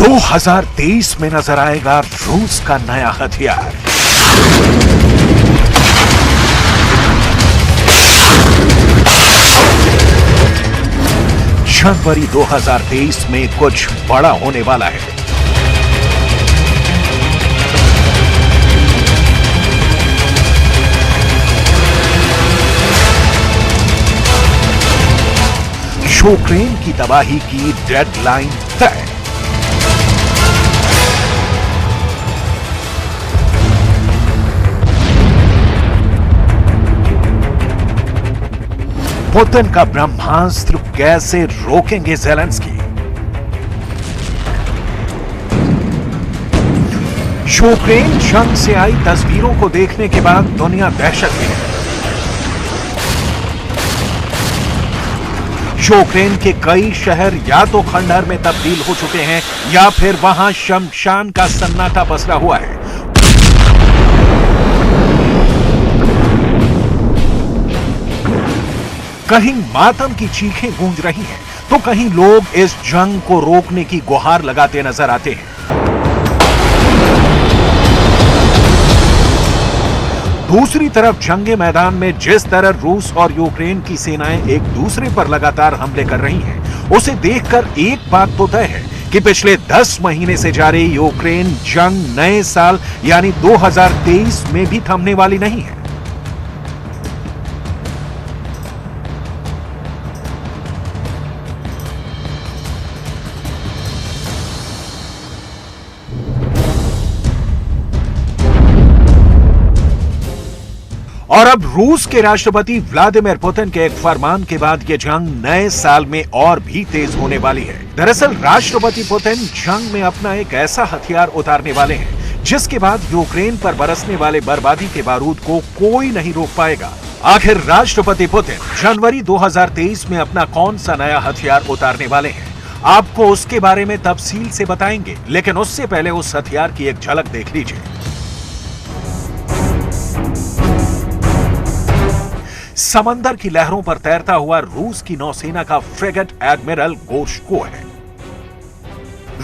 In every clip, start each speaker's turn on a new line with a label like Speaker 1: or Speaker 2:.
Speaker 1: 2023 में नजर आएगा रूस का नया हथियार। जनवरी 2023 में कुछ बड़ा होने वाला है। यूक्रेन की तबाही की डेडलाइन तय। पुतिन का ब्रह्मास्त्र कैसे रोकेंगे ज़ेलेंस्की? यूक्रेन जंग से आई तस्वीरों को देखने के बाद दुनिया दहशत में है। यूक्रेन के कई शहर या तो खंडहर में तब्दील हो चुके हैं या फिर वहां शमशान का सन्नाटा पसरा हुआ है। कहीं मातम की चीखें गूंज रही हैं, तो कहीं लोग इस जंग को रोकने की गुहार लगाते नजर आते हैं। दूसरी तरफ जंगे मैदान में जिस तरह रूस और यूक्रेन की सेनाएं एक दूसरे पर लगातार हमले कर रही हैं, उसे देखकर एक बात तो तय है कि पिछले 10 महीने से जारी यूक्रेन जंग नए साल यानी 2023 में भी थमने वाली नहीं है। और अब रूस के राष्ट्रपति व्लादिमीर पुतिन के एक फरमान के बाद ये जंग नए साल में और भी तेज होने वाली है। दरअसल राष्ट्रपति पुतिन जंग में अपना एक ऐसा हथियार उतारने वाले हैं जिसके बाद यूक्रेन पर बरसने वाले बर्बादी के बारूद को कोई नहीं रोक पाएगा। आखिर राष्ट्रपति पुतिन जनवरी 2023 में अपना कौन सा नया हथियार उतारने वाले हैं, आपको उसके बारे में तफसील से बताएंगे, लेकिन उससे पहले उस हथियार की एक झलक देख लीजिए। समंदर की लहरों पर तैरता हुआ रूस की नौसेना का फ्रिगेट एडमिरल गोर्शको है।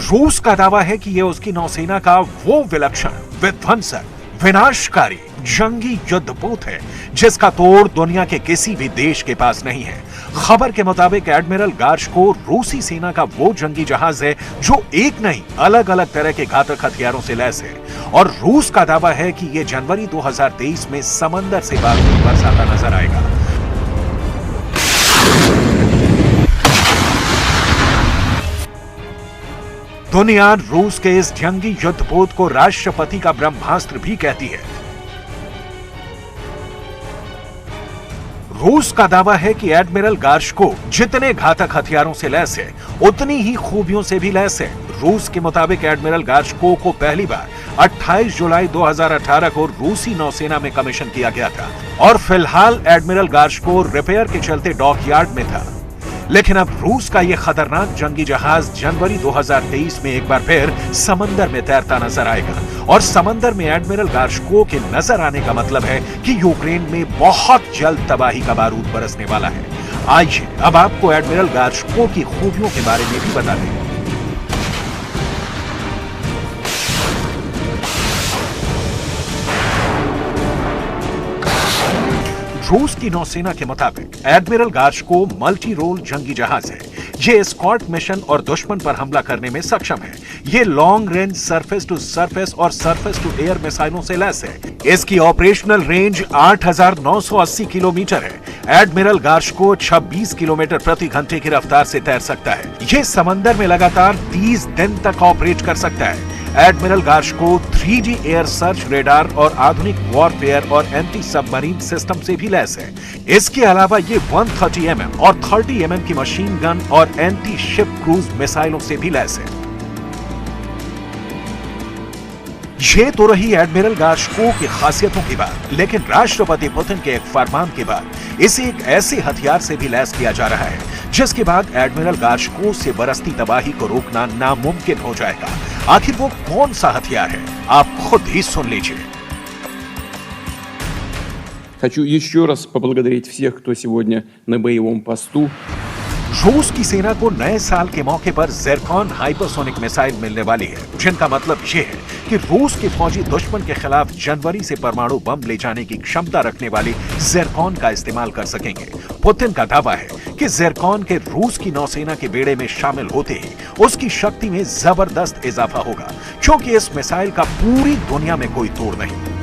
Speaker 1: रूस का दावा है कि यह उसकी नौसेना का वो विलक्षण, विध्वंसक, विनाशकारी जंगी युद्धपोत है जिसका तोड़ दुनिया के किसी भी देश के पास नहीं है। खबर के मुताबिक एडमिरल गोर्शको रूसी सेना का वो जंगी जहाज है जो एक नहीं अलग अलग तरह के घातक हथियारों से लैस है, और रूस का दावा है कि यह जनवरी 2023 में समंदर से बारूद बरसाता नजर आएगा। दुनिया रूस के इस जंगी युद्धपोत को राष्ट्रपति का ब्रह्मास्त्र भी कहती है। रूस का दावा है कि एडमिरल गोर्शको जितने घातक हथियारों से लैस है उतनी ही खूबियों से भी लैस है। रूस के मुताबिक एडमिरल गोर्शको को पहली बार 28 जुलाई 2018 को रूसी नौसेना में कमीशन किया गया था और फिलहाल एडमिरल गोर्शको रिपेयर के चलते डॉकयार्ड में था। लेकिन अब रूस का यह खतरनाक जंगी जहाज जनवरी 2023 में एक बार फिर समंदर में तैरता नजर आएगा, और समंदर में एडमिरल गोर्शको के नजर आने का मतलब है कि यूक्रेन में बहुत जल्द तबाही का बारूद बरसने वाला है। आइए अब आपको एडमिरल गोर्शको की खूबियों के बारे में भी बता दें। रूस की नौसेना के मुताबिक एडमिरल गोर्शको मल्टी रोल जंगी जहाज है। ये एस्कॉर्ट मिशन और दुश्मन पर हमला करने में सक्षम है। ये long range surface to surface और सरफेस टू एयर मिसाइलों से लैस है। इसकी ऑपरेशनल रेंज 8,980 किलोमीटर है। एडमिरल गोर्शको 26 किलोमीटर प्रति घंटे की रफ्तार से तैर सकता है। ये समंदर में लगातार 30 दिन तक ऑपरेट कर सकता है। Admiral Gorshkov 3D air search radar और आधुनिक वॉरफेयर और एंटी सबमरीन सिस्टम से भी लैस है। इसके अलावा ये 130 mm और 30 mm की मशीन गन और एंटी शिप क्रूज मिसाइलों से भी लैस है। ये तो रही एडमिरल गोर्शको की खासियतों की बात, लेकिन राष्ट्रपति पुतिन के एक फरमान के बाद इसे एक ऐसे हथियार से भी लैस किया जा रहा है जिसके बाद एडमिरल गोर्शको से बरसती तबाही को रोकना नामुमकिन हो जाएगा। आखिर वो कौन सा हथियार है, आप खुद ही सुन लीजिए।
Speaker 2: Хочу еще раз поблагодарить всех, кто сегодня на боевом посту.
Speaker 1: रूस की सेना को नए साल के मौके पर ज़िरकॉन हाइपरसोनिक मिसाइल मिलने वाली है, जिनका मतलब यह है कि रूस के फौजी दुश्मन के खिलाफ जनवरी से परमाणु बम ले जाने की क्षमता रखने वाली ज़िरकॉन का इस्तेमाल कर सकेंगे। पुतिन का दावा है कि ज़िरकॉन के रूस की नौसेना के बेड़े में शामिल होते ही उसकी शक्ति में जबरदस्त इजाफा होगा, क्योंकि इस मिसाइल का पूरी दुनिया में कोई तोड़ नहीं।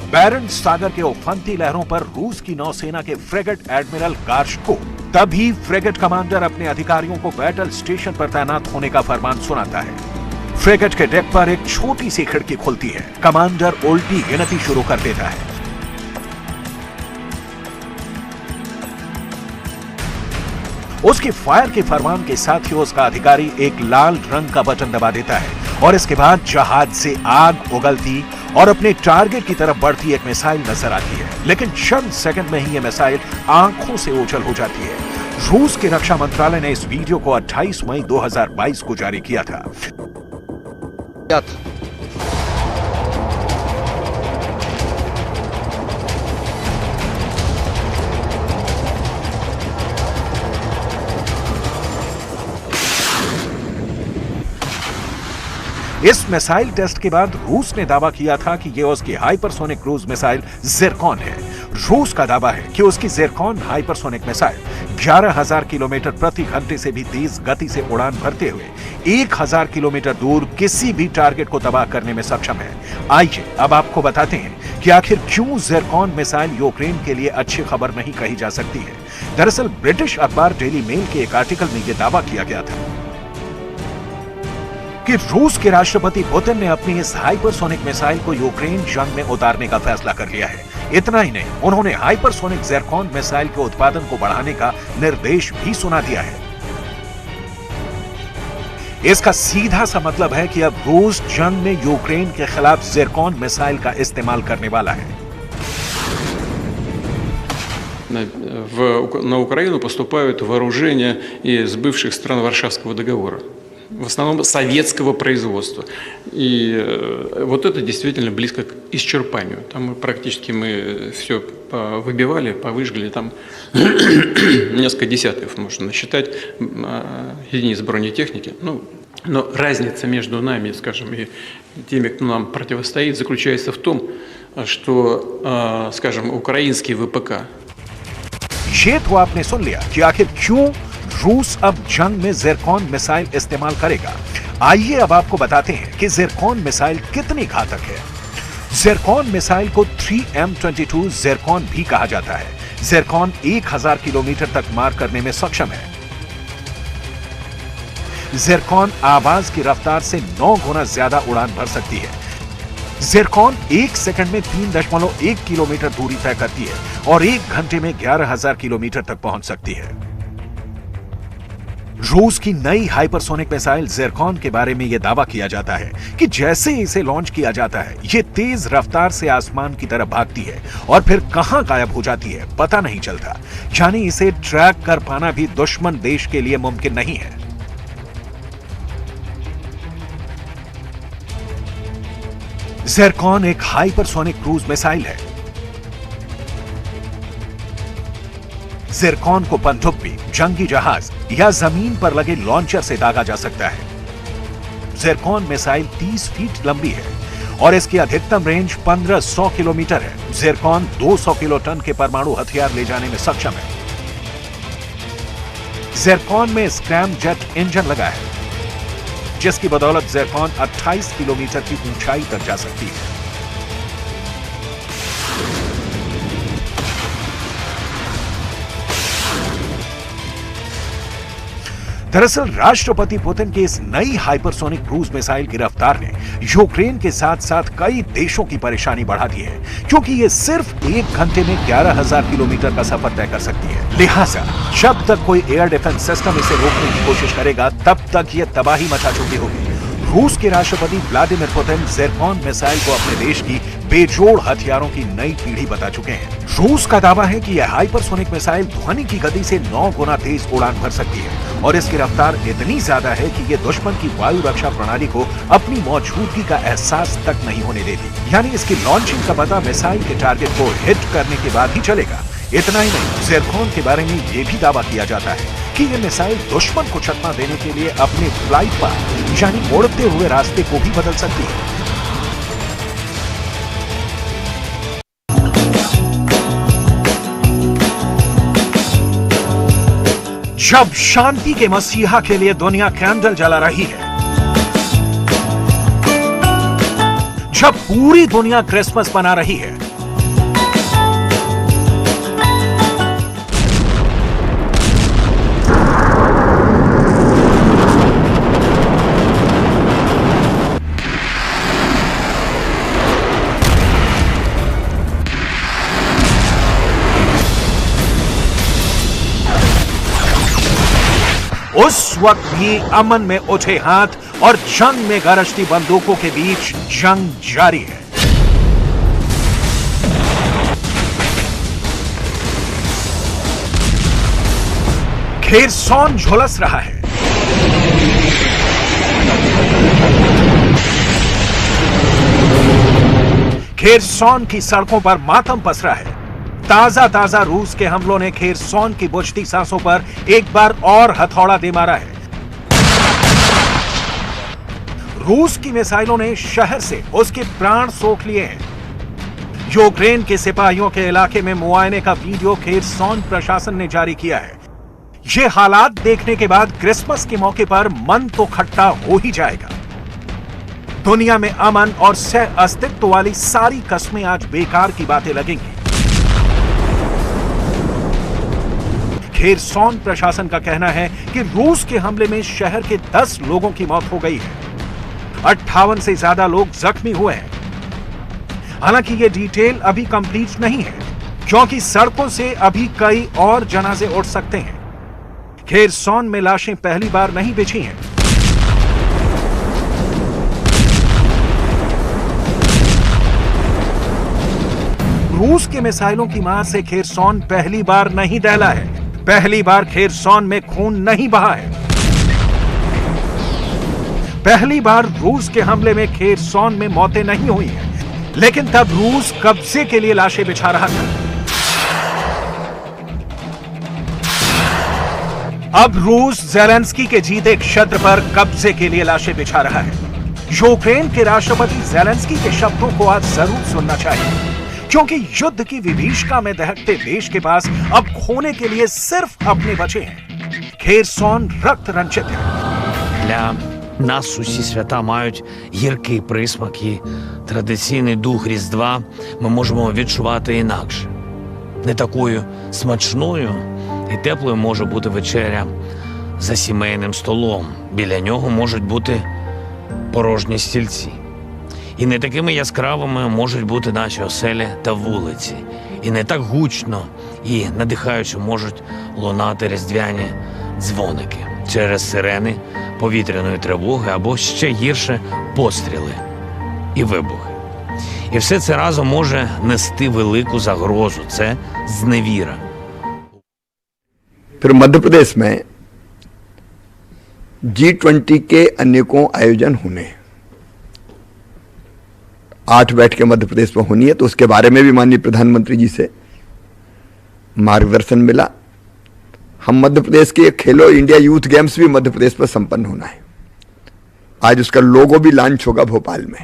Speaker 1: बैरेंट्स सागर के उफनती लहरों पर रूस की नौसेना के फ्रिगेट एडमिरल गार्शको तभी फ्रिगेट कमांडर अपने अधिकारियों को बैटल स्टेशन पर तैनात होने का फरमान सुनाता है। फ्रिगेट के डेक पर एक छोटी सी खिड़की खुलती है। कमांडर उल्टी गिनती शुरू कर देता है। उसके फायर के फरमान के साथ ही उसका अधिकारी एक लाल रंग का बटन दबा देता है और इसके बाद जहाज से आग उगलती और अपने टारगेट की तरफ बढ़ती एक मिसाइल नजर आती है, लेकिन चंद सेकंड में ही यह मिसाइल आंखों से ओझल हो जाती है। रूस के रक्षा मंत्रालय ने इस वीडियो को 28 मई 2022 को जारी किया था। इस मिसाइल टेस्ट के बाद रूस ने दावा किया था कि यह उसकी हाइपरसोनिक क्रूज मिसाइल ज़िरकॉन है। रूस का दावा है कि उसकी ज़िरकॉन हाइपरसोनिक मिसाइल 11,000 किलोमीटर प्रति घंटे से भी तेज गति से उड़ान भरते हुए 1,000 किलोमीटर दूर किसी भी टारगेट को तबाह करने में सक्षम है। आइए अब आपको बताते हैं कि आखिर क्यों ज़िरकॉन मिसाइल यूक्रेन के लिए अच्छी खबर नहीं कही जा सकती है। दरअसल ब्रिटिश अखबार डेली मेल के एक आर्टिकल में यह दावा किया गया था कि रूस के राष्ट्रपति पुतिन ने अपनी इस हाइपरसोनिक मिसाइल को यूक्रेन जंग में उतारने का फैसला कर लिया है। इतना ही नहीं, उन्होंने हाइपरसोनिक ज़िरकॉन मिसाइल के उत्पादन को बढ़ाने का निर्देश भी सुना दिया है। इसका सीधा सा मतलब है कि अब रूस जंग में यूक्रेन के खिलाफ ज़िरकॉन मिसाइल का इस्तेमाल करने वाला है।
Speaker 2: На Украину поступают вооружения из бывших стран Варшавского договора, в основном советского производства. И вот это действительно близко к исчерпанию. Там практически мы все выбивали, повыжгли, там несколько десятков можно насчитать единиц бронетехники. Но разница между нами, скажем, и теми, кто нам противостоит, заключается в том, что, скажем, украинский ВПК.
Speaker 1: ये तो आपने सुन लिया कि आखिर क्यों रूस अब जंग में ज़िरकॉन मिसाइल इस्तेमाल करेगा। आइए अब आपको बताते हैं कि ज़िरकॉन मिसाइल कितनी घातक है। ज़िरकॉन मिसाइल को 3M22 ज़िरकॉन भी कहा जाता है। ज़िरकॉन 1000 किलोमीटर तक मार करने में सक्षम है। ज़िरकॉन आवाज की रफ्तार से 9 गुना ज्यादा उड़ान भर सकती है। ज़िरकॉन 1 सेकंड में 3.1 किलोमीटर दूरी तय करती है और 1 घंटे में 11,000 किलोमीटर तक पहुंच सकती है। रूस की नई हाइपरसोनिक मिसाइल ज़िरकॉन के बारे में यह दावा किया जाता है कि जैसे इसे लॉन्च किया जाता है, यह तेज रफ्तार से आसमान की तरफ भागती है और फिर कहां गायब हो जाती है पता नहीं चलता। यानी इसे ट्रैक कर पाना भी दुश्मन देश के लिए मुमकिन नहीं है। ज़िरकॉन एक हाइपरसोनिक क्रूज मिसाइल है। ज़िरकॉन को पनडुब्बी, जंगी जहाज या जमीन पर लगे लॉन्चर से दागा जा सकता है। ज़िरकॉन मिसाइल 30 फीट लंबी है और इसकी अधिकतम रेंज 1500 किलोमीटर है। ज़िरकॉन 200 किलोटन के परमाणु हथियार ले जाने में सक्षम है। ज़िरकॉन में स्क्रैम जेट इंजन लगा है, जिसकी बदौलत ज़िरकॉन 28 किलोमीटर की ऊंचाई तक जा सकती है। दरअसल राष्ट्रपति पुतिन की इस नई हाइपरसोनिक क्रूज मिसाइल की रफ्तार ने यूक्रेन के साथ साथ कई देशों की परेशानी बढ़ा दी है, क्योंकि ये सिर्फ 1 घंटे में 11,000 किलोमीटर का सफर तय कर सकती है। लिहाजा जब तक कोई एयर डिफेंस सिस्टम इसे रोकने की कोशिश करेगा, तब तक ये तबाही मचा चुकी होगी। रूस के राष्ट्रपति व्लादिमीर पुतिन ज़िरकॉन मिसाइल को अपने देश की बेजोड़ हथियारों की नई पीढ़ी बता चुके हैं। रूस का दावा है कि यह हाइपरसोनिक मिसाइल ध्वनि की गति से 9 गुना तेज उड़ान भर सकती है और इसकी रफ्तार इतनी ज्यादा है कि यह दुश्मन की वायु रक्षा प्रणाली को अपनी मौजूदगी का एहसास तक नहीं होने देती। यानी इसकी लॉन्चिंग का पता मिसाइल के टारगेट को हिट करने के बाद ही चलेगा। इतना ही नहीं, ज़िरकॉन के बारे में यह भी दावा किया जाता है कि यह मिसाइल दुश्मन को चकमा देने के लिए अपने फ्लाइट पाथ यानी मुड़ते हुए रास्ते को भी बदल सकती है। जब शांति के मसीहा के लिए दुनिया कैंडल जला रही है, जब पूरी दुनिया क्रिसमस मना रही है, उस वक्त भी अमन में उठे हाथ और जंग में गरजती बंदूकों के बीच जंग जारी है। खेरसॉन झुलस रहा है, खेरसॉन की सड़कों पर मातम पसरा है। ताजा रूस के हमलों ने खेरसॉन की बुझती सांसों पर एक बार और हथौड़ा दे मारा है। रूस की मिसाइलों ने शहर से उसके प्राण सोख लिए हैं। यूक्रेन के सिपाहियों के इलाके में मुआयने का वीडियो खेरसॉन प्रशासन ने जारी किया है। ये हालात देखने के बाद क्रिसमस के मौके पर मन तो खट्टा हो ही जाएगा। दुनिया में अमन और सह अस्तित्व वाली सारी कस्में आज बेकार की बातें लगेंगी। खेरसॉन प्रशासन का कहना है कि रूस के हमले में शहर के 10 लोगों की मौत हो गई है, 58 से ज्यादा लोग जख्मी हुए हैं। हालांकि यह डिटेल अभी कंप्लीट नहीं है, क्योंकि सड़कों से अभी कई और जनाजे उठ सकते हैं। खेरसॉन में लाशें पहली बार नहीं बिछी हैं। रूस के मिसाइलों की मार से खेरसॉन पहली बार नहीं दहला है। पहली बार खेरसॉन में खून नहीं बहा है। पहली बार रूस के हमले में खेरसॉन में मौतें नहीं हुई हैं, लेकिन तब रूस कब्जे के लिए लाशें बिछा रहा था। अब रूस ज़ेलेंस्की के जीते क्षेत्र पर कब्जे के लिए लाशें बिछा रहा है। यूक्रेन के राष्ट्रपति ज़ेलेंस्की के शब्दों को आज जरूर सुनना चाहिए, क्योंकि युद्ध की विभीषिका में दहकते देश के पास अब खोने के लिए सिर्फ अपने बचे हैं। खेरसॉन रक्त रंजित है।
Speaker 3: Для нас усі свята мають гіркий присмак, і традиційний дух Різдва ми можемо відчувати інакше. Не такою смачною і теплою може бути вечеря за сімейним столом. Біля нього можуть бути порожні стільці. І не такими яскравими можуть бути наші оселі та вулиці. І не так гучно і надихаюче можуть лунати різдвяні дзвоники через сирени повітряної тривоги або ще гірше постріли і вибухи. І все це разом може нести велику загрозу. Це зневіра.
Speaker 4: फिर मध्य प्रदेश में G20 के अनेकों आयोजन होने 8 बैठकें मध्य प्रदेश में होनी है, तो उसके बारे में भी माननीय प्रधानमंत्री जी से मार्गदर्शन मिला। हम मध्य प्रदेश के खेलो इंडिया यूथ गेम्स भी मध्य प्रदेश पर संपन्न होना है। आज उसका लोगो भी लॉन्च होगा भोपाल में।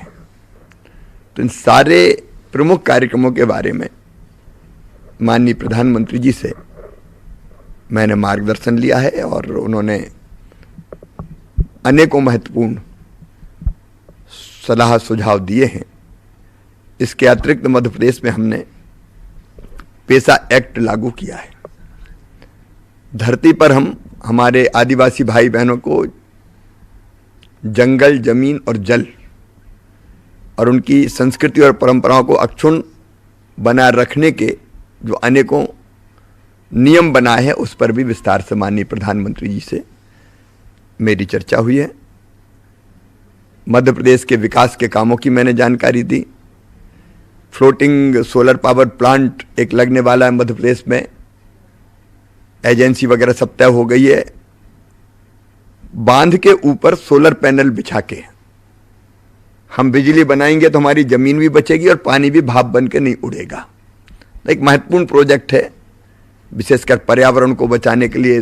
Speaker 4: तो इन सारे प्रमुख कार्यक्रमों के बारे में माननीय प्रधानमंत्री जी से मैंने मार्गदर्शन लिया है और उन्होंने अनेकों महत्वपूर्ण सलाह सुझाव दिए हैं। इसके अतिरिक्त मध्य प्रदेश में हमने पेशा एक्ट लागू किया है। धरती पर हम हमारे आदिवासी भाई बहनों को जंगल, जमीन और जल और उनकी संस्कृति और परंपराओं को अक्षुण्ण बनाए रखने के जो अनेकों नियम बनाए हैं, उस पर भी विस्तार से माननीय प्रधानमंत्री जी से मेरी चर्चा हुई है। मध्य प्रदेश के विकास के कामों की मैंने जानकारी दी। फ्लोटिंग सोलर पावर प्लांट एक लगने वाला है मध्य प्रदेश में, एजेंसी वगैरह सब तय हो गई है। बांध के ऊपर सोलर पैनल बिछा के हम बिजली बनाएंगे तो हमारी जमीन भी बचेगी और पानी भी भाप बन के नहीं उड़ेगा। एक महत्वपूर्ण प्रोजेक्ट है, विशेषकर पर्यावरण को बचाने के लिए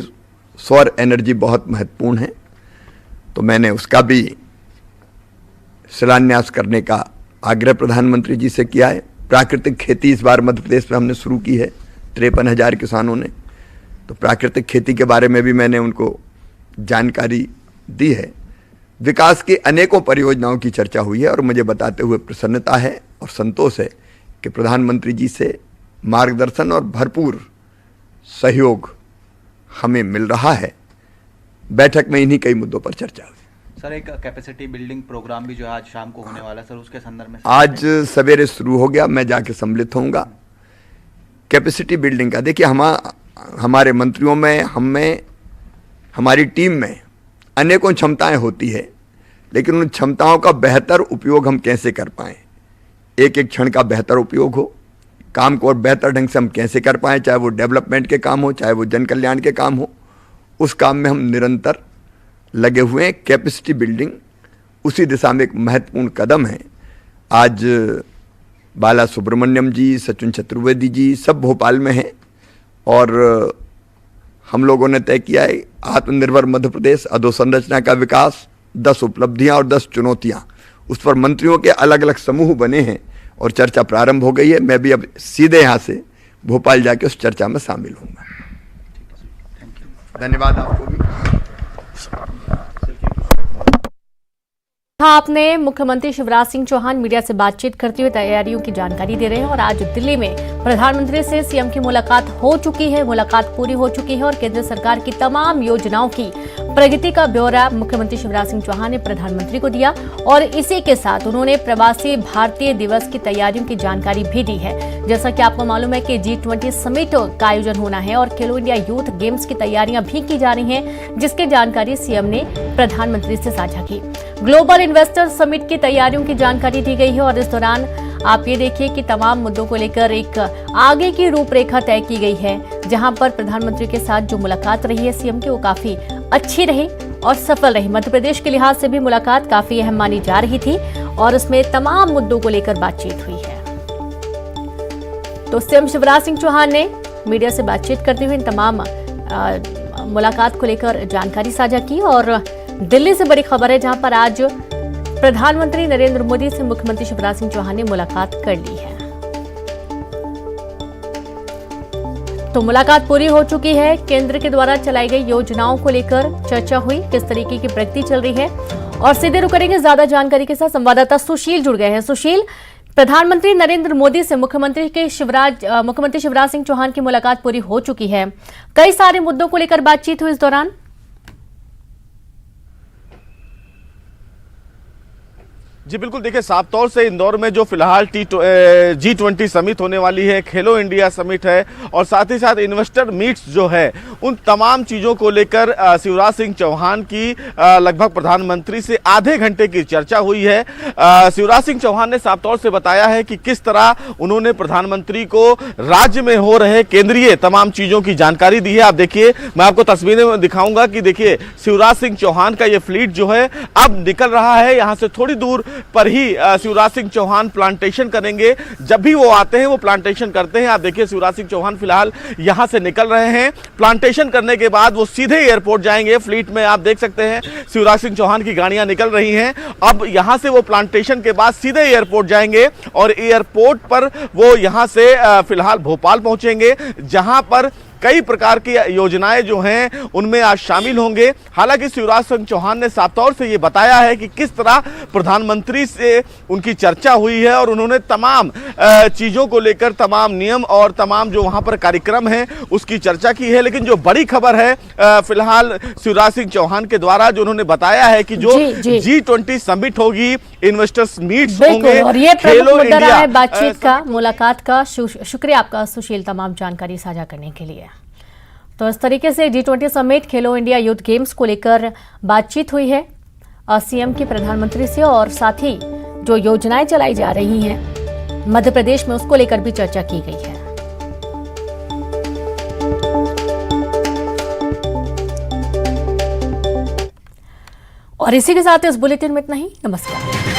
Speaker 4: सौर एनर्जी बहुत महत्वपूर्ण है। तो मैंने उसका भी शिलान्यास करने का आग्रह प्रधानमंत्री जी से किया है। प्राकृतिक खेती इस बार मध्य प्रदेश में हमने शुरू की है 53,000 किसानों ने, तो प्राकृतिक खेती के बारे में भी मैंने उनको जानकारी दी है। विकास की अनेकों परियोजनाओं की चर्चा हुई है और मुझे बताते हुए प्रसन्नता है और संतोष है कि प्रधानमंत्री जी से मार्गदर्शन और भरपूर सहयोग हमें मिल रहा है। बैठक में इन्हीं कई मुद्दों पर चर्चा हुई।
Speaker 5: सर, एक कैपेसिटी बिल्डिंग प्रोग्राम भी जो है आज शाम को होने वाला है, सर उसके संदर्भ में
Speaker 4: आज सवेरे शुरू हो गया, मैं जाके सम्मिलित होऊंगा। कैपेसिटी बिल्डिंग का देखिए, हमारे मंत्रियों में, हम में, हमारी टीम में अनेकों क्षमताएं होती है, लेकिन उन क्षमताओं का बेहतर उपयोग हम कैसे कर पाएं, एक एक क्षण का बेहतर उपयोग हो, काम को और बेहतर ढंग से हम कैसे कर पाएं, चाहे वो डेवलपमेंट के काम हो, चाहे वो जन कल्याण के काम हो, उस काम में हम निरंतर लगे हुए हैं। कैपेसिटी बिल्डिंग उसी दिशा में एक महत्वपूर्ण कदम है। आज बाला सुब्रमण्यम जी, सचिन चतुर्वेदी जी सब भोपाल में हैं और हम लोगों ने तय किया है आत्मनिर्भर मध्य प्रदेश, अधोसंरचना का विकास, 10 उपलब्धियां और 10 चुनौतियां, उस पर मंत्रियों के अलग अलग समूह बने हैं और चर्चा प्रारंभ हो गई है। मैं भी अब सीधे यहाँ से भोपाल जाके उस चर्चा में शामिल होऊंगा। धन्यवाद आपको भी।
Speaker 6: हाँ, आपने मुख्यमंत्री शिवराज सिंह चौहान मीडिया से बातचीत करते हुए तैयारियों की जानकारी दे रहे हैं और आज दिल्ली में प्रधानमंत्री से सीएम की मुलाकात हो चुकी है, मुलाकात पूरी हो चुकी है और केंद्र सरकार की तमाम योजनाओं की प्रगति का ब्यौरा मुख्यमंत्री शिवराज सिंह चौहान ने प्रधानमंत्री को दिया और इसी के साथ उन्होंने प्रवासी भारतीय दिवस की तैयारियों की जानकारी भी दी है। जैसा कि आपको मालूम है कि G20 समिट का आयोजन होना है और खेलो इंडिया यूथ गेम्स की तैयारियां भी की जा रही हैं, जिसकी जानकारी सीएम ने प्रधानमंत्री से साझा की। ग्लोबल इन्वेस्टर समिट की तैयारियों की जानकारी दी गई है और इस दौरान आप ये देखिए कि तमाम मुद्दों को लेकर एक आगे की रूपरेखा तय की गई है, जहां पर प्रधानमंत्री के साथ जो मुलाकात रही है सीएम की वो काफी अच्छी रही और सफल रही। मध्य प्रदेश के लिहाज से भी मुलाकात काफी अहम मानी जा रही थी और उसमें तमाम मुद्दों को लेकर बातचीत हुई है। तो सीएम शिवराज सिंह चौहान ने मीडिया से बातचीत करते हुए इन तमाम मुलाकात को लेकर जानकारी साझा की और दिल्ली से बड़ी खबर है, जहां पर आज प्रधानमंत्री नरेंद्र मोदी से मुख्यमंत्री शिवराज सिंह चौहान ने मुलाकात कर ली है। तो मुलाकात पूरी हो चुकी है। केंद्र के द्वारा चलाई गई योजनाओं को लेकर चर्चा हुई, किस तरीके की प्रगति चल रही है और सीधे रुक करेंगे ज्यादा जानकारी के साथ संवाददाता सुशील जुड़ गए हैं। सुशील, प्रधानमंत्री नरेंद्र मोदी से मुख्यमंत्री शिवराज सिंह चौहान की मुलाकात पूरी हो चुकी है, कई सारे मुद्दों को लेकर बातचीत हुई इस दौरान।
Speaker 7: जी बिल्कुल, देखिए साफ तौर से इंदौर में जो फिलहाल G20 समिट होने वाली है, खेलो इंडिया समिट है और साथ ही साथ इन्वेस्टर मीट्स जो है, उन तमाम चीज़ों को लेकर शिवराज सिंह चौहान की लगभग प्रधानमंत्री से आधे घंटे की चर्चा हुई है। शिवराज सिंह चौहान ने साफ तौर से बताया है कि किस तरह उन्होंने प्रधानमंत्री को राज्य में हो रहे केंद्रीय तमाम चीज़ों की जानकारी दी है। आप देखिए, मैं आपको तस्वीरें में दिखाऊंगा कि देखिए शिवराज सिंह चौहान का ये फ्लीट जो है अब निकल रहा है। यहाँ से थोड़ी दूर पर ही शिवराज सिंह चौहान प्लांटेशन करेंगे। जब भी वो आते हैं वो प्लांटेशन करते हैं। आप देखिए शिवराज सिंह चौहान फिलहाल यहां से निकल रहे हैं। प्लांटेशन करने के बाद वो सीधे एयरपोर्ट जाएंगे। फ्लीट में आप देख सकते हैं शिवराज सिंह चौहान की गाड़ियां निकल रही हैं। अब यहां से वो प्लांटेशन के बाद सीधे एयरपोर्ट जाएंगे और एयरपोर्ट पर वो यहां से फिलहाल भोपाल पहुंचेंगे, जहां पर कई प्रकार की योजनाएं जो हैं उनमें आज शामिल होंगे। हालांकि शिवराज सिंह चौहान ने साफ तौर से ये बताया है कि किस तरह प्रधानमंत्री से उनकी चर्चा हुई है और उन्होंने तमाम चीज़ों को लेकर, तमाम नियम और तमाम जो वहां पर कार्यक्रम हैं उसकी चर्चा की है। लेकिन जो बड़ी खबर है फिलहाल शिवराज सिंह चौहान के द्वारा जो उन्होंने बताया है कि जो G20 समिट होगी, इन्वेस्टर्स मीट्स होंगे
Speaker 6: और ये खेलो इंडिया है बातचीत का, मुलाकात का। शुक्रिया आपका सुशील तमाम जानकारी साझा करने के लिए। तो इस तरीके से G20 समिट, खेलो इंडिया यूथ गेम्स को लेकर बातचीत हुई है सीएम की प्रधानमंत्री से और साथ ही जो योजनाएं चलाई जा रही हैं मध्य प्रदेश में उसको लेकर भी चर्चा की गई है। और इसी के साथ इस बुलेटिन में इतना ही। नमस्कार।